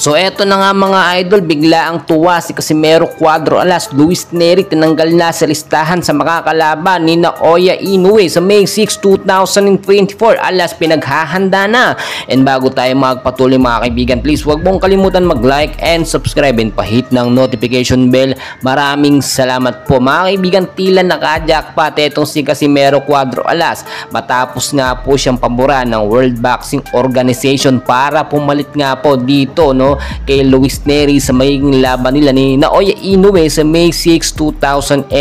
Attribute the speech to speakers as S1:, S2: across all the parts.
S1: So eto na nga mga idol, bigla ang tuwa si Casimero Cuadro Alas. Luis Nery tinanggal na sa listahan sa makakalaban ni Naoya Inoue sa May 6, 2024. Alas pinaghahanda na. And bago tayo magpatuloy mga kaibigan, please huwag mong kalimutan mag-like and subscribe and pahit ng notification bell. Maraming salamat po mga kaibigan. Tila nakajackpot etong si Casimero Cuadro Alas matapos nga po siyang paboran ng World Boxing Organization para pumalit nga po dito kay Luis Nery sa magiging laban nila ni Naoya Inoue sa May 6, 2024.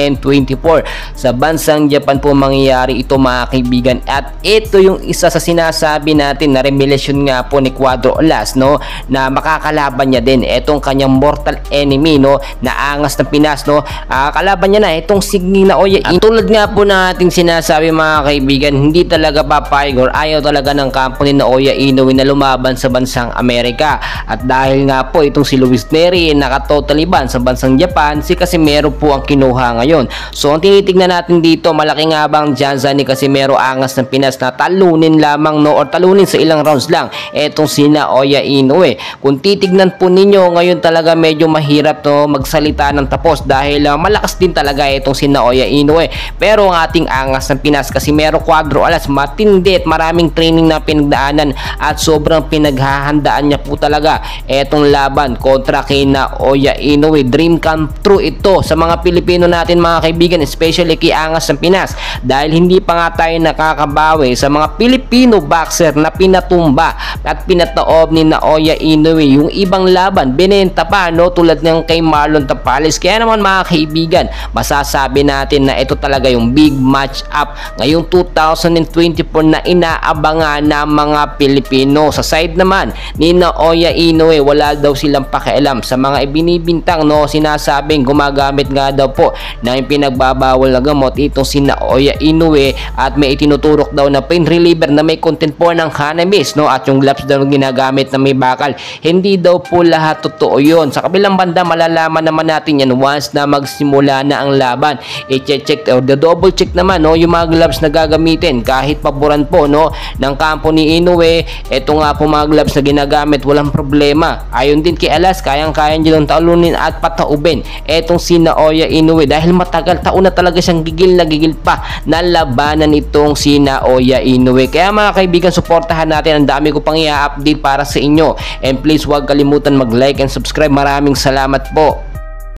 S1: Sa bansang Japan po mangyayari ito mga kaibigan, at ito yung isa sa sinasabi natin na revelation nga po ni Cuadro Alas na makakalaban niya din etong kanyang mortal enemy na angas ng Pinas kalaban niya na itong si Naoya Inoue. Tulad nga po na ating sinasabi mga kaibigan, hindi talaga papayag or ayaw talaga ng kampo ni Naoya Inoue na lumaban sa bansang Amerika. At dahil nga po itong si Luis Nery nakatotally ban sa bansang Japan, si Casimero po ang kinuha ngayon. So ang tinitignan natin dito, malaki nga bang tsansa ni Casimero angas ng Pinas na talunin lamang or talunin sa ilang rounds lang etong si Naoya Inoue. Kung titignan po ninyo ngayon, talaga medyo mahirap magsalita ng tapos dahil malakas din talaga itong si Naoya Inoue. Pero ang ating angas ng Pinas, Casimero Cuadro Alas, matindi at maraming training na pinagdaanan at sobrang pinaghahandaan niya po talaga etong laban kontra kay Naoya Inoue. Dream come true ito sa mga Pilipino natin mga kaibigan, especially kay angas ng Pinas, dahil hindi pa nga tayo nakakabawi sa mga Pilipino boxer na pinatumba at pinataob ni Naoya Inoue. Yung ibang laban binenta pa tulad ng kay Marlon Tapales. Kaya naman mga kaibigan, masasabi natin na ito talaga yung big match up ngayong 2024 na inaabangan ng mga Pilipino. Sa side naman ni Naoya Inoue, wala daw silang pakialam sa mga ibinibintang sinasabing gumagamit nga daw po ng pinagbabawal na gamot itong si Naoya Inoue, at may itinuturok daw na pain reliever na may content po ng cannabis at yung gloves daw ginagamit na may bakal. Hindi daw po lahat totoo yun. Sa kabilang banda, malalaman naman natin yan once na magsimula na ang laban. I-check or double check naman yung mga gloves na gagamitin kahit paboran po ng kampo ni Inoue. Ito nga po mga gloves na ginagamit, walang problema. Ayon din kay Alas, kayang-kaya niya ng talunin at pataubin etong si Naoya Inoue dahil matagal taon na talaga siyang gigil na gigil pa na labanan itong si Naoya Inoue. Kaya mga kaibigan, suportahan natin. Ang dami ko pang i-update para sa inyo, and please huwag kalimutan mag-like and subscribe. Maraming salamat po.